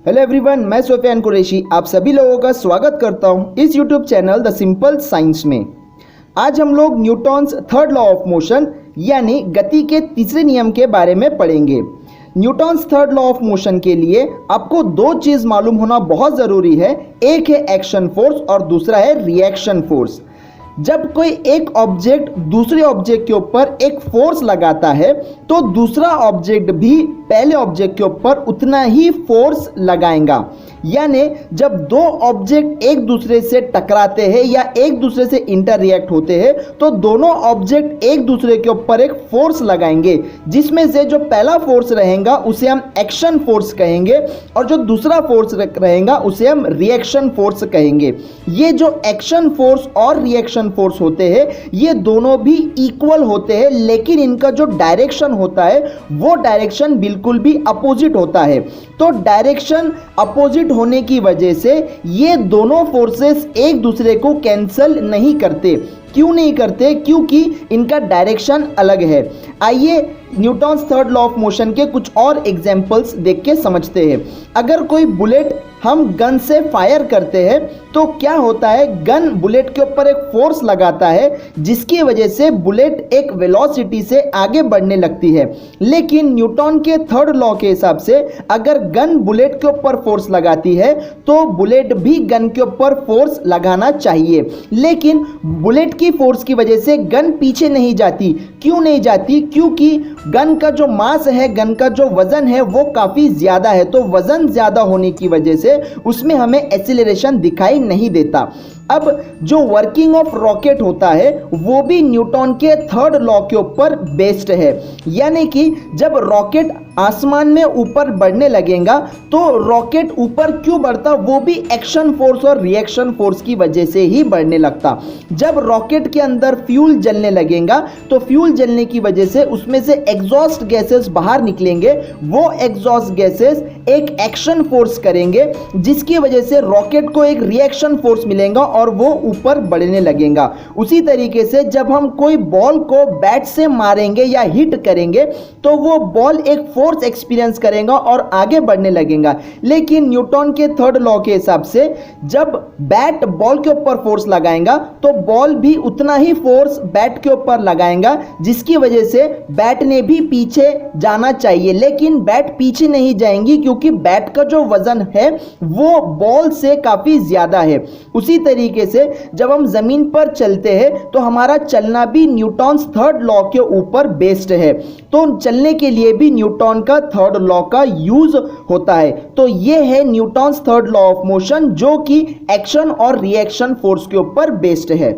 Hello everyone, मैं सोफियान कुरैशी आप सभी लोगों का स्वागत करता हूं इस YouTube channel the simple science में। आज हम लोग Newton's third law of motion यानी गति के तीसरे नियम के बारे में पढ़ेंगे। Newton's third law of motion के लिए आपको दो चीज़ मालूम होना बहुत ज़रूरी है। एक है एक्शन फोर्स और दूसरा है रिएक्शन फोर्स। जब कोई एक ऑब्जेक्ट दूसरे ऑब्जेक्ट के ऊपर एक फोर्स लगाता है तो दूसरा ऑब्जेक्ट भी पहले ऑब्जेक्ट के ऊपर उतना ही फोर्स लगाएगा। यानी जब दो ऑब्जेक्ट एक दूसरे से टकराते हैं या एक दूसरे से इंटररिएक्ट होते हैं तो दोनों ऑब्जेक्ट एक दूसरे के ऊपर एक फोर्स लगाएंगे, जिसमें से जो पहला फोर्स रहेगा उसे हम एक्शन फोर्स कहेंगे और जो दूसरा फोर्स रहेगा उसे हम रिएक्शन फोर्स कहेंगे। ये जो एक्शन फोर्स और रिएक्शन फोर्स होते हैं ये दोनों भी इक्वल होते हैं, लेकिन इनका जो डायरेक्शन होता है वो डायरेक्शन बिल्कुल भी अपोजिट होता है। तो डायरेक्शन अपोजिट होने की वजह से ये दोनों फोर्सेस एक दूसरे को कैंसल नहीं करते। क्यों नहीं करते? क्योंकि इनका डायरेक्शन अलग है। आइए Newton's third law of motion के कुछ और एग्जांपल्स देख के समझते हैं। अगर कोई बुलेट हम गन से फायर करते हैं तो क्या होता है, गन बुलेट के ऊपर एक फोर्स लगाता है जिसकी वजह से बुलेट एक वेलोसिटी से आगे बढ़ने लगती है। लेकिन न्यूटन के थर्ड लॉ के हिसाब से अगर गन बुलेट के ऊपर फोर्स लगाती है तो बुलेट भी गन के ऊपर फोर्स लगाना चाहिए। लेकिन बुलेट की फोर्स की वजह से गन पीछे नहीं जाती। क्यों नहीं जाती? क्योंकि गन का जो मास है, गन का जो वजन है वो काफ़ी ज़्यादा है। तो वजन ज़्यादा होने की वजह से उसमें हमें एक्सीलरेशन दिखाई नहीं देता। अब जो वर्किंग ऑफ रॉकेट होता है वो भी न्यूटन के थर्ड लॉ के ऊपर बेस्ड है। यानी कि जब रॉकेट आसमान में ऊपर बढ़ने लगेगा तो रॉकेट ऊपर क्यों बढ़ता, वो भी एक्शन फोर्स और रिएक्शन फोर्स की वजह से ही बढ़ने लगता। जब रॉकेट के अंदर फ्यूल जलने लगेगा तो फ्यूल जलने की वजह से उसमें से एग्जॉस्ट गैसेस बाहर निकलेंगे। वो एग्जॉस्ट गैसेस एक एक्शन फोर्स करेंगे जिसकी वजह से रॉकेट को एक रिएक्शन फोर्स मिलेगा और वो ऊपर बढ़ने लगेगा। उसी तरीके से जब हम कोई बॉल को बैट से मारेंगे या हिट करेंगे तो वो बॉल एक फोर्स एक्सपीरियंस करेगा और आगे बढ़ने लगेगा। लेकिन न्यूटन के थर्ड लॉ के हिसाब से जब बैट बॉल के ऊपर फोर्स लगाएगा तो बॉल भी उतना ही फोर्स बैट के ऊपर लगाएगा, जिसकी वजह से बैट ने भी पीछे जाना चाहिए। लेकिन बैट पीछे नहीं जाएंगी क्योंकि बैट का जो वजन है वो बॉल से काफी ज्यादा है। उसी तरीके से जब हम जमीन पर चलते हैं तो हमारा चलना भी न्यूटन्स थर्ड लॉ के ऊपर बेस्ड है। तो चलने के लिए भी न्यूटन का थर्ड लॉ का यूज होता है। तो ये है Newton's third law of motion जो कि एक्शन और रिएक्शन फोर्स के ऊपर बेस्ड है।